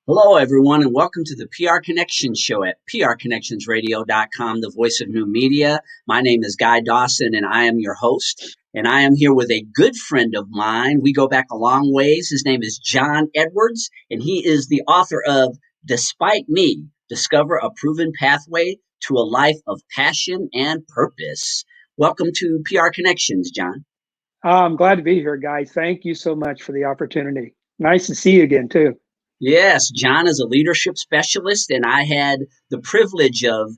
Hello, everyone, and welcome to the PR Connections show at prconnectionsradio.com, the voice of new media. My name is Guy Dawson, and I am your host. And I am here with a good friend of mine. We go back a long ways. His name is John Edwards, and he is the author of Despite Me, Discover a Proven Pathway to a Life of Passion and Purpose. Welcome to PR Connections, John. I'm glad to be here, Guy. Thank you so much for the opportunity. Nice to see you again, too. Yes, John is a leadership specialist, and I had the privilege of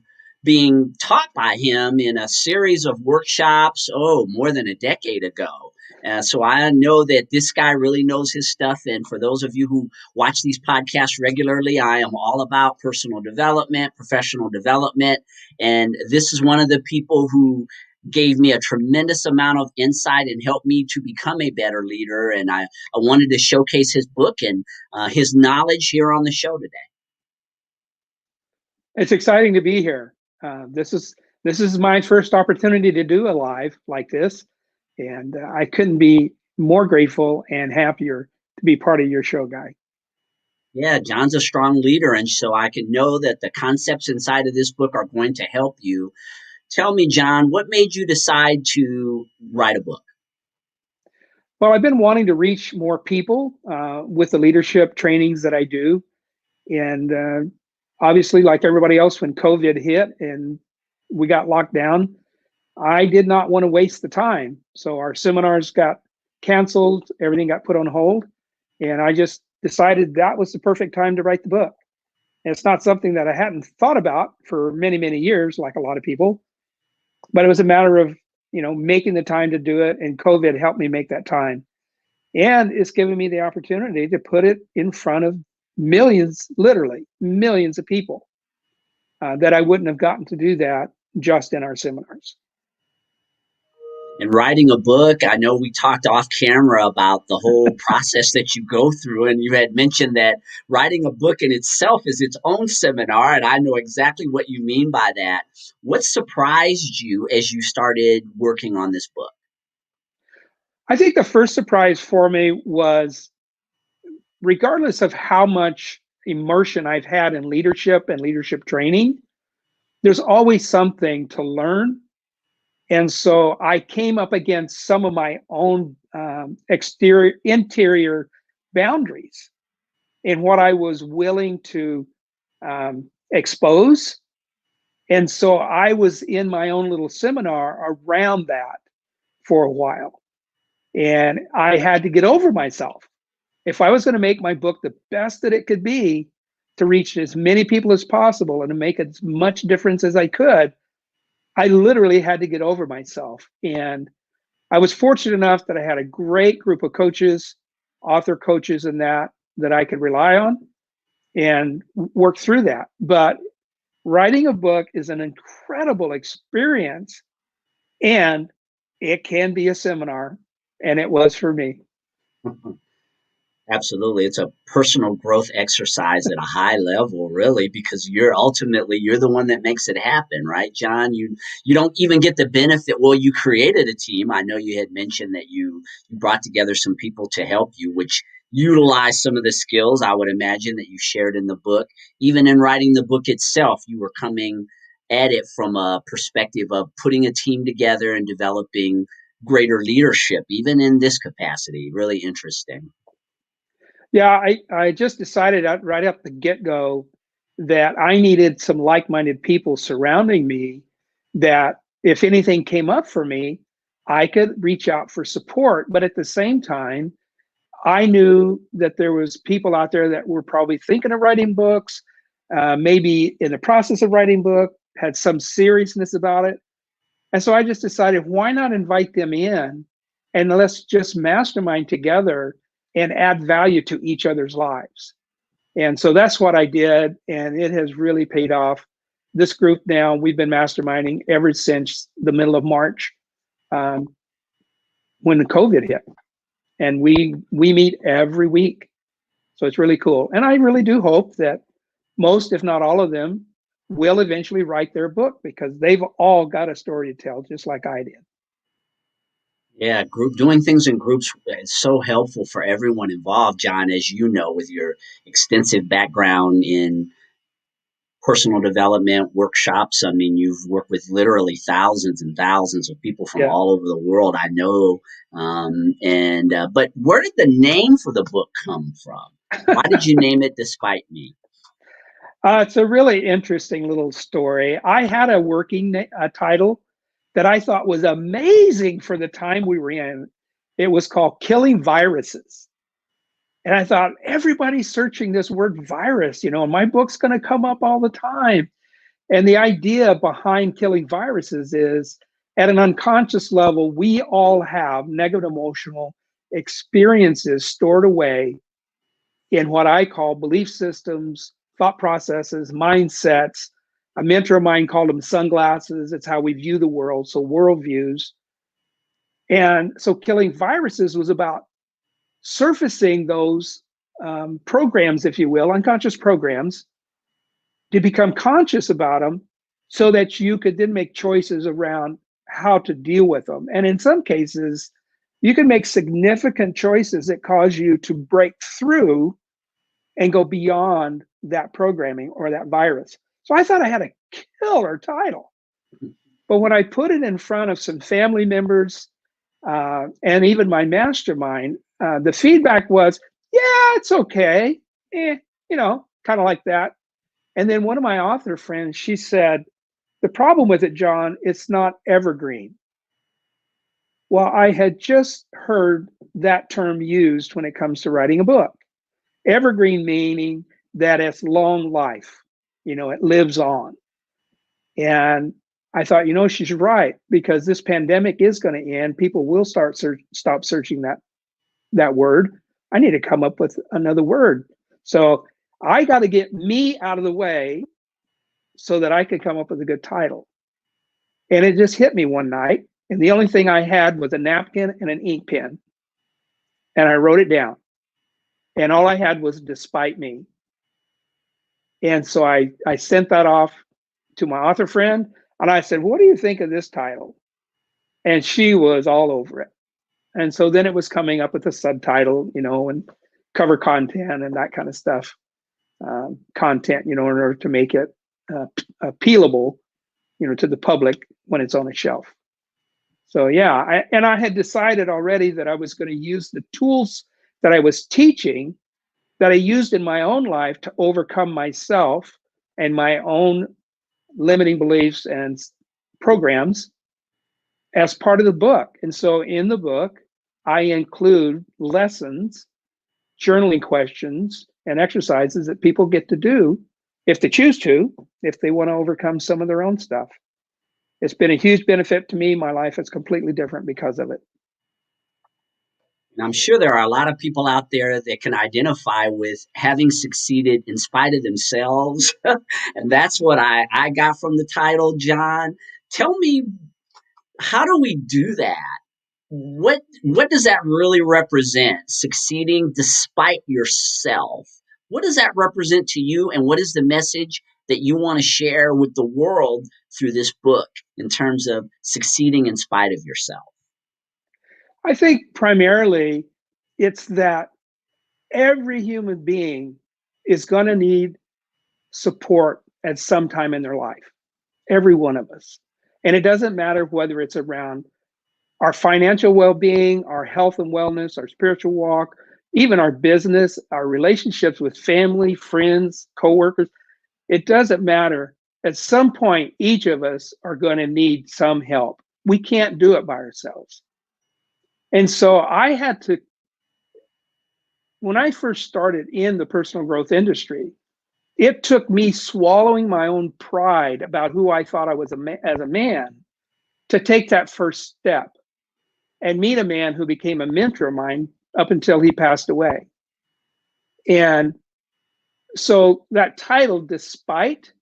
being taught by him in a series of workshops, more than a decade ago. So I know that this guy really knows his stuff. And for those of you who watch these podcasts regularly, I am all about personal development, professional development. And this is one of the people who gave me a tremendous amount of insight and helped me to become a better leader. And I wanted to showcase his book and his knowledge here on the show today. It's exciting to be here. This is my first opportunity to do a live like this, and I couldn't be more grateful and happier to be part of your show, Guy. Yeah, John's a strong leader, and so I can know that the concepts inside of this book are going to help you. Tell me, John, what made you decide to write a book? Well, I've been wanting to reach more people with the leadership trainings that I do, and obviously, like everybody else, when COVID hit and we got locked down, I did not want to waste the time. So our seminars got canceled, everything got put on hold, and I just decided that was the perfect time to write the book. And it's not something that I hadn't thought about for many, many years, like a lot of people, but it was a matter of, making the time to do it, and COVID helped me make that time. And it's given me the opportunity to put it in front of millions, literally millions of people that I wouldn't have gotten to do that just in our seminars. In writing a book, I know we talked off camera about the whole process that you go through, and you had mentioned that writing a book in itself is its own seminar, and I know exactly what you mean by that. What surprised you as you started working on this book? I think the first surprise for me was, regardless of how much immersion I've had in leadership and leadership training, there's always something to learn. And so I came up against some of my own interior boundaries in what I was willing to expose. And so I was in my own little seminar around that for a while. And I had to get over myself. If I was going to make my book the best that it could be, to reach as many people as possible and to make as much difference as I could, I literally had to get over myself. And I was fortunate enough that I had a great group of coaches, author coaches, and that I could rely on and work through that. But writing a book is an incredible experience, and it can be a seminar, and it was for me. Absolutely. It's a personal growth exercise at a high level, really, because you're the one that makes it happen, right, John? You don't even get the benefit. Well, you created a team. I know you had mentioned that you brought together some people to help you, which utilize some of the skills I would imagine that you shared in the book. Even in writing the book itself, you were coming at it from a perspective of putting a team together and developing greater leadership, even in this capacity. Really interesting. Yeah, I just decided right up the get-go that I needed some like-minded people surrounding me, that if anything came up for me, I could reach out for support. But at the same time, I knew that there was people out there that were probably thinking of writing books, maybe in the process of writing book, had some seriousness about it. And so I just decided, why not invite them in, and let's just mastermind together and add value to each other's lives. And so that's what I did, and it has really paid off. This group now, we've been masterminding ever since the middle of March, when the COVID hit. And we meet every week. So it's really cool. And I really do hope that most, if not all of them, will eventually write their book, because they've all got a story to tell, just like I did. Yeah, group doing things in groups is so helpful for everyone involved, John, as you know, with your extensive background in personal development workshops. I mean, you've worked with literally thousands and thousands of people from Yeah. all over the world. I know. And but where did the name for the book come from? Why did you name it Despite Me? It's a really interesting little story. I had a working title that I thought was amazing for the time we were in. It was called Killing Viruses. And I thought, everybody's searching this word virus, and my book's going to come up all the time. And the idea behind killing viruses is at an unconscious level, we all have negative emotional experiences stored away in what I call belief systems, thought processes, mindsets. A mentor of mine called them sunglasses. It's how we view the world, so worldviews. And so killing viruses was about surfacing those programs, if you will, unconscious programs, to become conscious about them so that you could then make choices around how to deal with them. And in some cases, you can make significant choices that cause you to break through and go beyond that programming or that virus. So I thought I had a killer title. But when I put it in front of some family members and even my mastermind, the feedback was, yeah, it's okay. Kind of like that. And then one of my author friends, she said, the problem with it, John, it's not evergreen. Well, I had just heard that term used when it comes to writing a book. Evergreen meaning that it's long life, it lives on. And I thought, she's right, because this pandemic is going to end. People will stop searching that word. I need to come up with another word. So I got to get me out of the way so that I could come up with a good title. And it just hit me one night. And the only thing I had was a napkin and an ink pen. And I wrote it down. And all I had was Despite Me. And so I sent that off to my author friend. And I said, what do you think of this title? And she was all over it. And so then it was coming up with a subtitle, and cover content and that kind of stuff. Content, in order to make it appealable, to the public when it's on a shelf. So yeah, I had decided already that I was going to use the tools that I was teaching, that I used in my own life to overcome myself and my own limiting beliefs and programs as part of the book. And so in the book, I include lessons, journaling questions, and exercises that people get to do if they choose to, if they want to overcome some of their own stuff. It's been a huge benefit to me. My life is completely different because of it. And I'm sure there are a lot of people out there that can identify with having succeeded in spite of themselves. And that's what I got from the title, John. Tell me, how do we do that? What does that really represent? Succeeding despite yourself. What does that represent to you, and what is the message that you want to share with the world through this book in terms of succeeding in spite of yourself? I think primarily it's that every human being is going to need support at some time in their life, every one of us. And it doesn't matter whether it's around our financial well-being, our health and wellness, our spiritual walk, even our business, our relationships with family, friends, coworkers. It doesn't matter. At some point, each of us are going to need some help. We can't do it by ourselves. And so I had to, when I first started in the personal growth industry, it took me swallowing my own pride about who I thought I was as a man to take that first step and meet a man who became a mentor of mine up until he passed away. And so that title, Despite,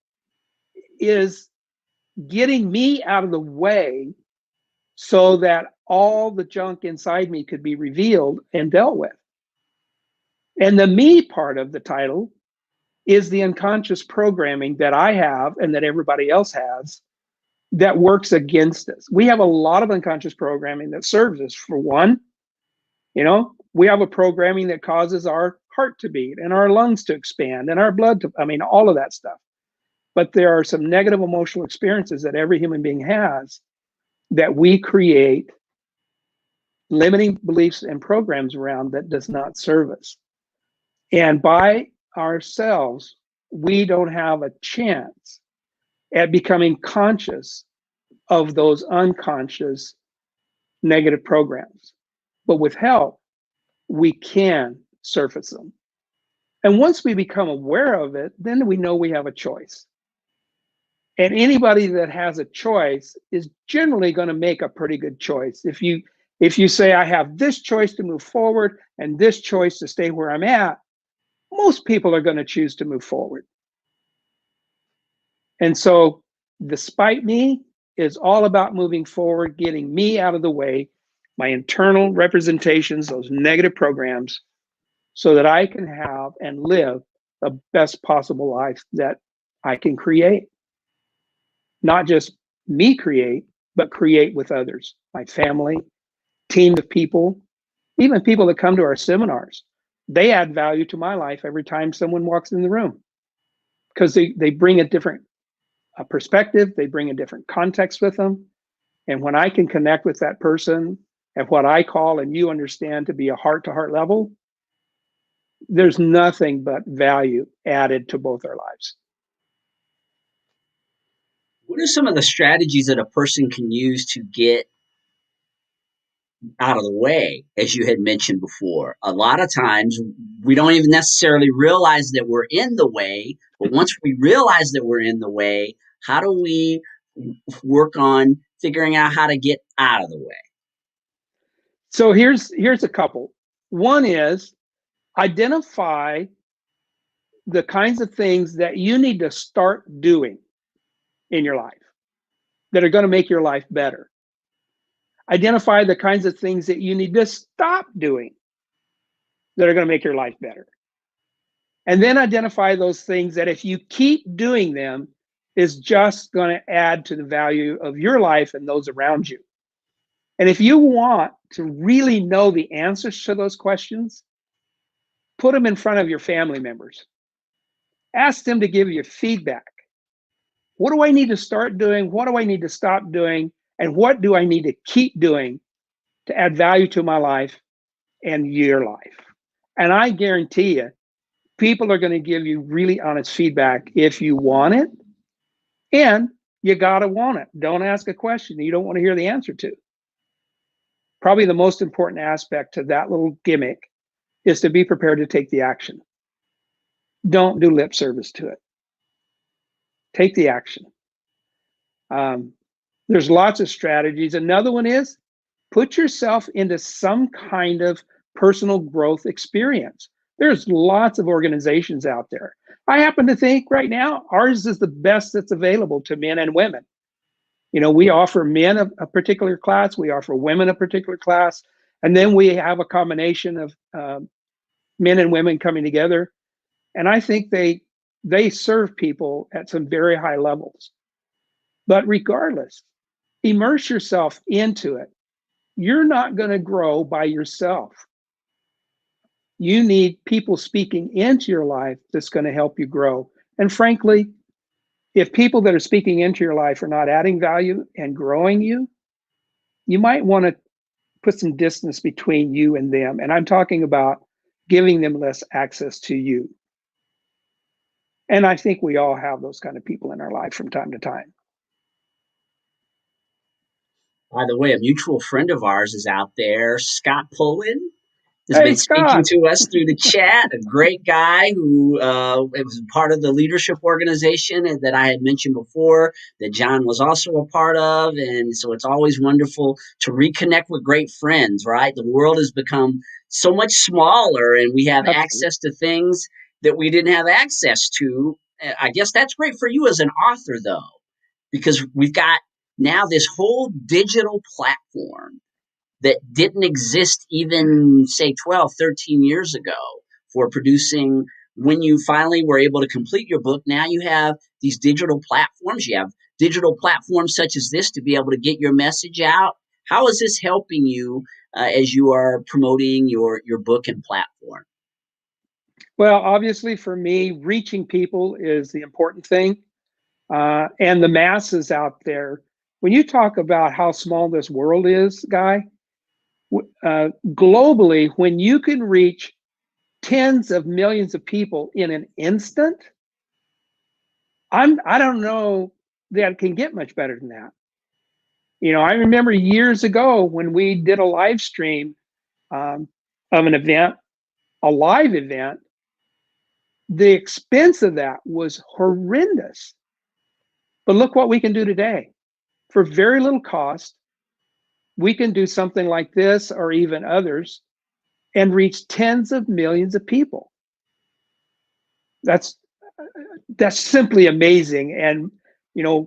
is getting me out of the way so that all the junk inside me could be revealed and dealt with. And the me part of the title is the unconscious programming that I have and that everybody else has that works against us. We have a lot of unconscious programming that serves us. For one, we have a programming that causes our heart to beat and our lungs to expand and our blood to, all of that stuff. But there are some negative emotional experiences that every human being has that we create limiting beliefs and programs around that does not serve us. And by ourselves, we don't have a chance at becoming conscious of those unconscious negative programs. But with help, we can surface them. And once we become aware of it, then we know we have a choice. And anybody that has a choice is generally going to make a pretty good choice. If you say, I have this choice to move forward and this choice to stay where I'm at, most people are going to choose to move forward. And so despite me is all about moving forward, getting me out of the way, my internal representations, those negative programs, so that I can have and live the best possible life that I can create. Not just me create, but create with others, my family, team of people, even people that come to our seminars. They add value to my life every time someone walks in the room because they bring a different perspective, they bring a different context with them. And when I can connect with that person at what I call and you understand to be a heart-to-heart level, there's nothing but value added to both our lives. What are some of the strategies that a person can use to get out of the way, as you had mentioned before? A lot of times we don't even necessarily realize that we're in the way, but once we realize that we're in the way, how do we work on figuring out how to get out of the way? So here's a couple. One is identify the kinds of things that you need to start doing in your life that are going to make your life better. Identify the kinds of things that you need to stop doing that are going to make your life better. And then identify those things that if you keep doing them is just going to add to the value of your life and those around you. And if you want to really know the answers to those questions, put them in front of your family members. Ask them to give you feedback. What do I need to start doing? What do I need to stop doing? And what do I need to keep doing to add value to my life and your life? And I guarantee you, people are going to give you really honest feedback if you want it. And you got to want it. Don't ask a question you don't want to hear the answer to. Probably the most important aspect to that little gimmick is to be prepared to take the action. Don't do lip service to it. Take the action. There's lots of strategies. Another one is put yourself into some kind of personal growth experience. There's lots of organizations out there. I happen to think right now ours is the best that's available to men and women. We offer men a particular class, we offer women a particular class, and then we have a combination of men and women coming together. And I think they serve people at some very high levels. But regardless, immerse yourself into it. You're not going to grow by yourself. You need people speaking into your life that's going to help you grow. And frankly, if people that are speaking into your life are not adding value and growing you, you might want to put some distance between you and them. And I'm talking about giving them less access to you. And I think we all have those kind of people in our life from time to time. By the way, a mutual friend of ours is out there, Scott Pullen, has Hey, been speaking Scott. to us through the chat. A great guy who was part of the leadership organization that I had mentioned before, that John was also a part of. And so it's always wonderful to reconnect with great friends, right? The world has become so much smaller and we have Absolutely. access to things that we didn't have access to. I guess that's great for you as an author, though, because we've got now this whole digital platform that didn't exist even, say, 12, 13 years ago for producing. When you finally were able to complete your book, now you have these digital platforms. You have digital platforms such as this to be able to get your message out? How is this helping you as you are promoting your book and platform? Well, obviously for me, reaching people is the important thing, and the masses out there. When you talk about how small this world is, Guy, globally, when you can reach tens of millions of people in an instant, I don't know that it can get much better than that. I remember years ago when we did a live stream um, of an event, a live event. The expense of that was horrendous. But look what we can do today. For very little cost, we can do something like this or even others and reach tens of millions of people. That's that's simply amazing. And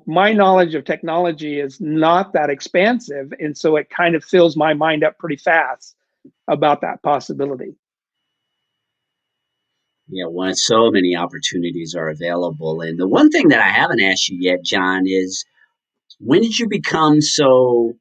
my knowledge of technology is not that expansive, and so it kind of fills my mind up pretty fast about that possibility. Yeah, when so many opportunities are available. And the one thing that I haven't asked you yet, John, is when did you become so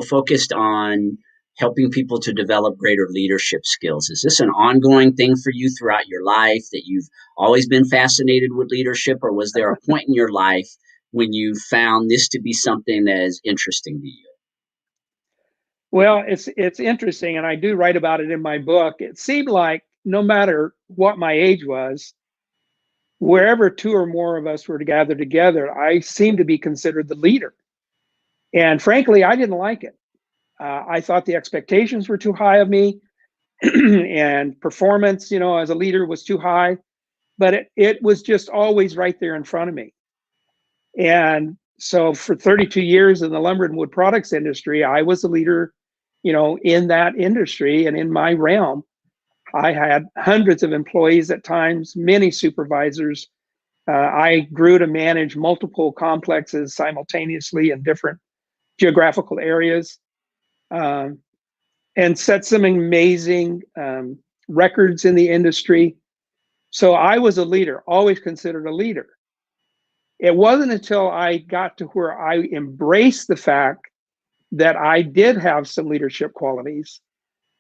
focused on helping people to develop greater leadership skills? Is this an ongoing thing for you throughout your life, that you've always been fascinated with leadership, or was there a point in your life when you found this to be something that is interesting to you? Well, it's interesting, and I do write about it in my book. It seemed like no matter what my age was, wherever two or more of us were to gather together, I seemed to be considered the leader. And frankly, I didn't like it. I thought the expectations were too high of me, and performance, as a leader was too high. But it was just always right there in front of me. And so for 32 years in the lumber and wood products industry, I was a leader, in that industry and in my realm. I had hundreds of employees at times, many supervisors. I grew to manage multiple complexes simultaneously in different geographical areas, um, and set some amazing records in the industry. So I was a leader, always considered a leader. It wasn't until I got to where I embraced the fact that I did have some leadership qualities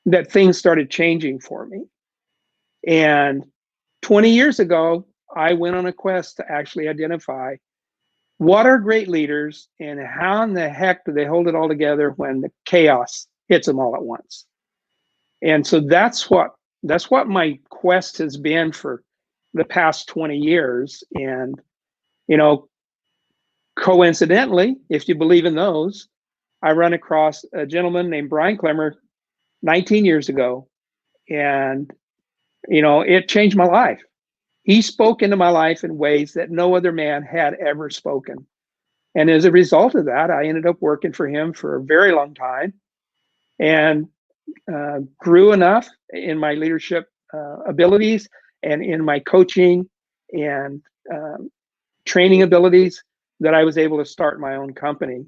that things started changing for me. And 20 years ago, I went on a quest to actually identify what are great leaders and how in the heck do they hold it all together when the chaos hits them all at once. And so that's what my quest has been for the past 20 years. And you know, coincidentally, if you believe in those, I run across a gentleman named Brian Clemmer 19 years ago, and it changed my life. He spoke into my life in ways that no other man had ever spoken. And as a result of that, I ended up working for him for a very long time, and grew enough in my leadership abilities and in my coaching and training abilities that I was able to start my own company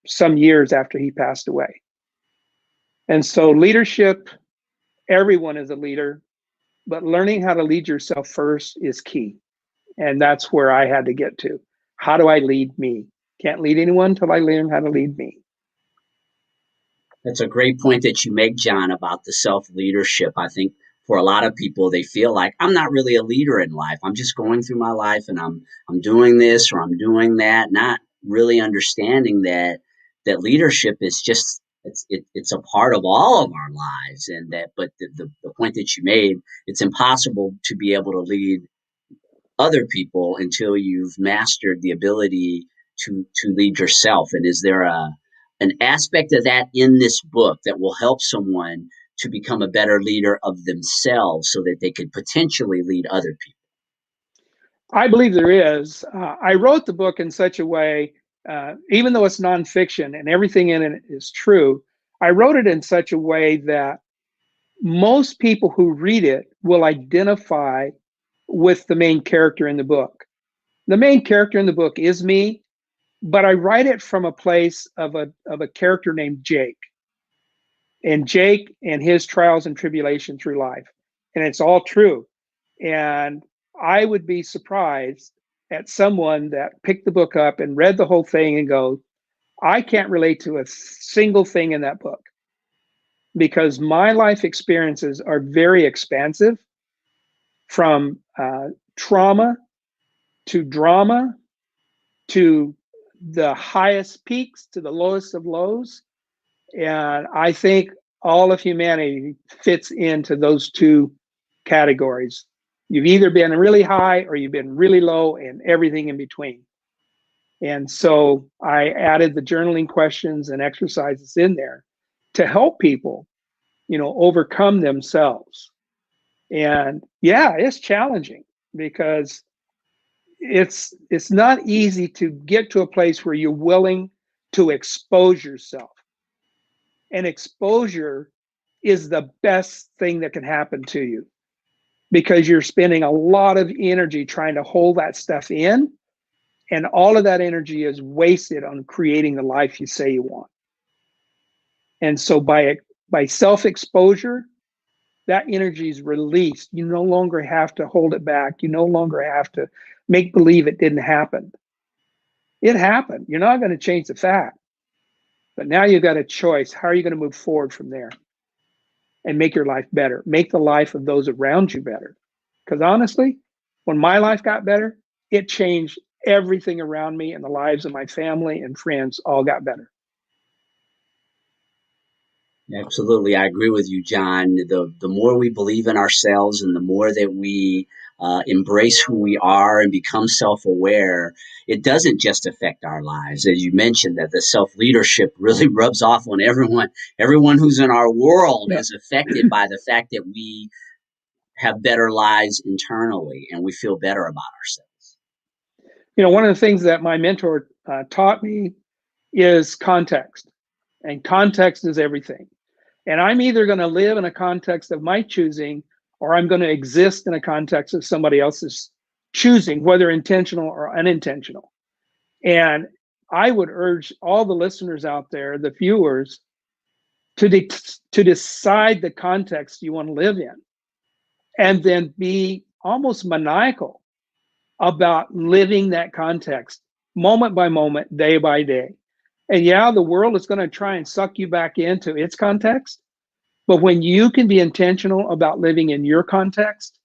some years after he passed away. And so, leadership, everyone is a leader, but learning how to lead yourself first is key. And that's where I had to get to. How do I lead me? Can't lead anyone until I learn how to lead me. That's a great point that you make, John, about the self leadership. I think for a lot of people, they feel like I'm not really a leader in life. I'm just going through my life and I'm doing this or I'm doing that, not really understanding that leadership is just it's a part of all of our lives. And that, but the point that you made, it's impossible to be able to lead other people until you've mastered the ability to lead yourself. And is there a an aspect of that in this book that will help someone to become a better leader of themselves so that they could potentially lead other people? I believe there is. I wrote the book in such a way, even though it's nonfiction and everything in it is true, I wrote it in such a way that most people who read it will identify with the main character in the book. The main character in the book is me, but I write it from a place of a character named Jake, and Jake and his trials and tribulation through life. And it's all true. And I would be surprised at someone that picked the book up and read the whole thing and go, I can't relate to a single thing in that book because my life experiences are very expansive, from trauma to drama to the highest peaks to the lowest of lows. And I think all of humanity fits into those two categories. You've either been really high or you've been really low, and everything in between. And so I added the journaling questions and exercises in there to help people, overcome themselves. And yeah, it's challenging because it's not easy to get to a place where you're willing to expose yourself. And exposure is the best thing that can happen to you because you're spending a lot of energy trying to hold that stuff in. And all of that energy is wasted on creating the life you say you want. And so by self-exposure, that energy is released. You no longer have to hold it back. You no longer have to make believe it didn't happen. It happened. You're not going to change the fact. But now you've got a choice. How are you going to move forward from there and make your life better? Make the life of those around you better. Because honestly, when my life got better, it changed everything around me, and the lives of my family and friends all got better. Absolutely, I agree with you, John. The more we believe in ourselves, and the more that we embrace who we are and become self-aware, it doesn't just affect our lives. As you mentioned, that the self-leadership really rubs off on everyone. Everyone who's in our world Yeah. is affected by the fact that we have better lives internally and we feel better about ourselves. One of the things that my mentor taught me is context, and context is everything. And I'm either going to live in a context of my choosing, or I'm going to exist in a context of somebody else's choosing, whether intentional or unintentional. And I would urge all the listeners out there, the viewers, to decide the context you want to live in, and then be almost maniacal about living that context moment by moment, day by day. And yeah, the world is going to try and suck you back into its context. But when you can be intentional about living in your context,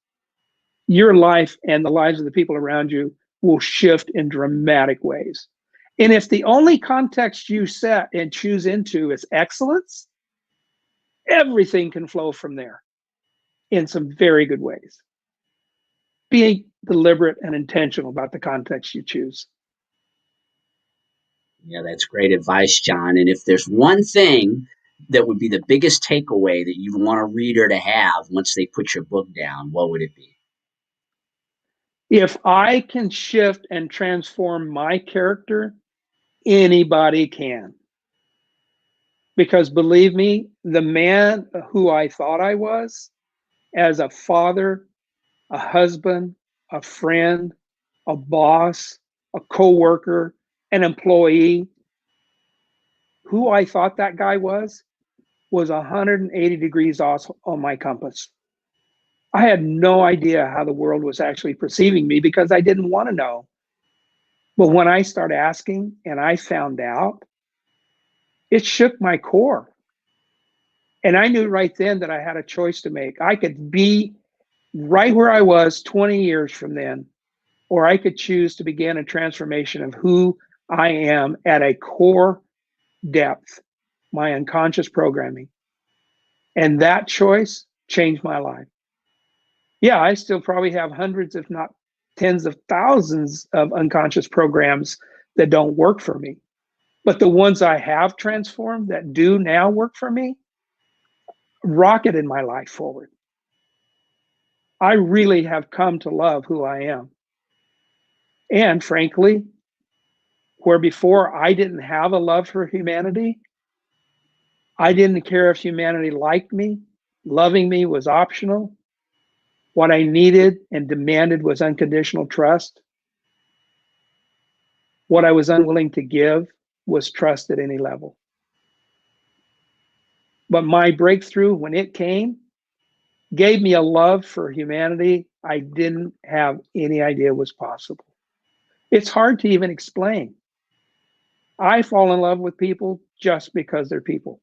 your life and the lives of the people around you will shift in dramatic ways. And if the only context you set and choose into is excellence, everything can flow from there in some very good ways. Be deliberate and intentional about the context you choose. Yeah, that's great advice, John. And if there's one thing that would be the biggest takeaway that you'd want a reader to have once they put your book down, what would it be? If I can shift and transform my character, anybody can. Because believe me, the man who I thought I was as a father, a husband, a friend, a boss, a coworker, an employee, who I thought that guy was 180 degrees off on my compass. I had no idea how the world was actually perceiving me because I didn't want to know. But when I started asking and I found out, it shook my core. And I knew right then that I had a choice to make. I could be right where I was 20 years from then, or I could choose to begin a transformation of who I am at a core depth, my unconscious programming. And that choice changed my life. Yeah, I still probably have hundreds, if not tens of thousands of unconscious programs that don't work for me. But the ones I have transformed that do now work for me rocketed my life forward. I really have come to love who I am. And frankly, where before I didn't have a love for humanity, I didn't care if humanity liked me, loving me was optional. What I needed and demanded was unconditional trust. What I was unwilling to give was trust at any level. But my breakthrough, when it came, gave me a love for humanity I didn't have any idea was possible. It's hard to even explain. I fall in love with people just because they're people.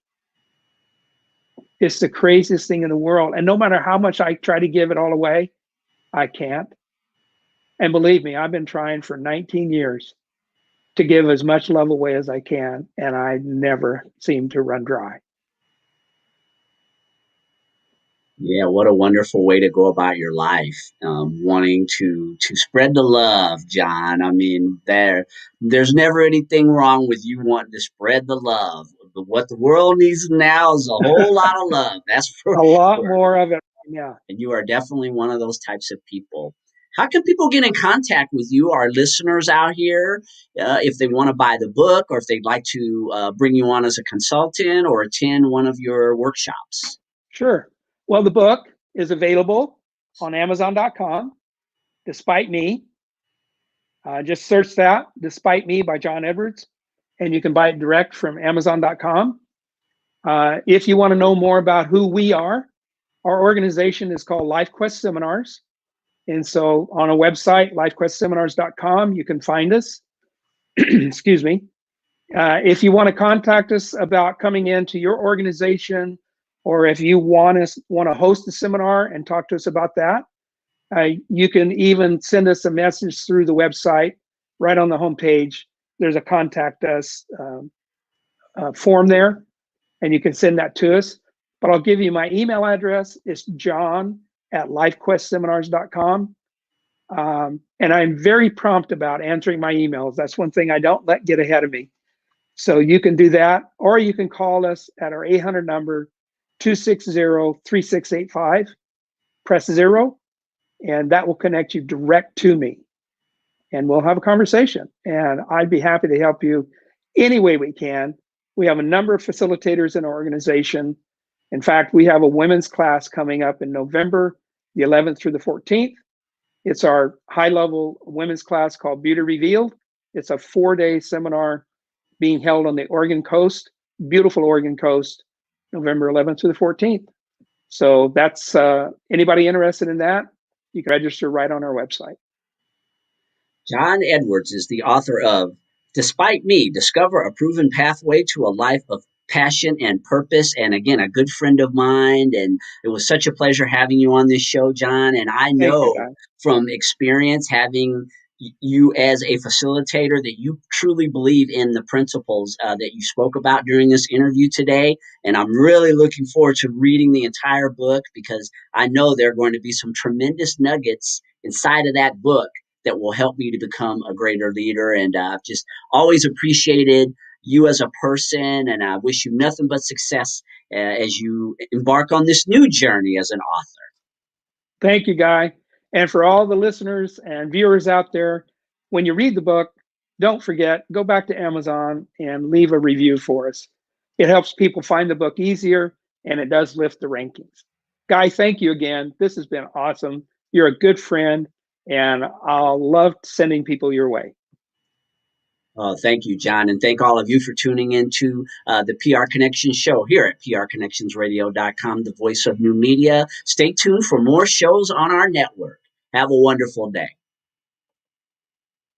It's the craziest thing in the world. And no matter how much I try to give it all away, I can't. And believe me, I've been trying for 19 years to give as much love away as I can, and I never seem to run dry. Yeah, what a wonderful way to go about your life, wanting to spread the love, John. I mean, there's never anything wrong with you wanting to spread the love. But what the world needs now is a whole lot of love. That's for A lot sure. more of it. Yeah. And you are definitely one of those types of people. How can people get in contact with you, our listeners out here, if they want to buy the book or if they'd like to bring you on as a consultant or attend one of your workshops? Sure. Well, the book is available on Amazon.com, Despite Me. Just search that, Despite Me by John Edwards, and you can buy it direct from Amazon.com. If you want to know more about who we are, our organization is called LifeQuest Seminars. And so on a website, lifequestseminars.com, you can find us. Excuse me. If you want to contact us about coming into your organization, or if you want to host a seminar and talk to us about that, you can even send us a message through the website. Right on the homepage, there's a contact us form there, and you can send that to us. But I'll give you my email address. It's john@lifequestseminars.com. And I'm very prompt about answering my emails. That's one thing I don't let get ahead of me. So you can do that, or you can call us at our 800 number, 260-3685, press 0, and that will connect you direct to me. And we'll have a conversation. And I'd be happy to help you any way we can. We have a number of facilitators in our organization. In fact, we have a women's class coming up in November, the 11th through the 14th. It's our high-level women's class called Beauty Revealed. It's a 4-day seminar being held on the Oregon coast, beautiful Oregon coast, November 11th through the 14th. So that's anybody interested in that, you can register right on our website. John Edwards is the author of Despite Me, Discover a Proven Pathway to a Life of Passion and Purpose. And again, a good friend of mine. And it was such a pleasure having you on this show, John. And I Thank you, know guys. from experience having you as a facilitator that you truly believe in the principles that you spoke about during this interview today. And I'm really looking forward to reading the entire book because I know there are going to be some tremendous nuggets inside of that book that will help me to become a greater leader. And I've just always appreciated you as a person, and I wish you nothing but success as you embark on this new journey as an author. Thank you, Guy. And for all the listeners and viewers out there, when you read the book, don't forget, go back to Amazon and leave a review for us. It helps people find the book easier, and it does lift the rankings. Guy, thank you again. This has been awesome. You're a good friend, and I'll love sending people your way. Thank you, John, and thank all of you for tuning into the PR Connections show here at prconnectionsradio.com, the voice of new media. Stay tuned for more shows on our network. Have a wonderful day.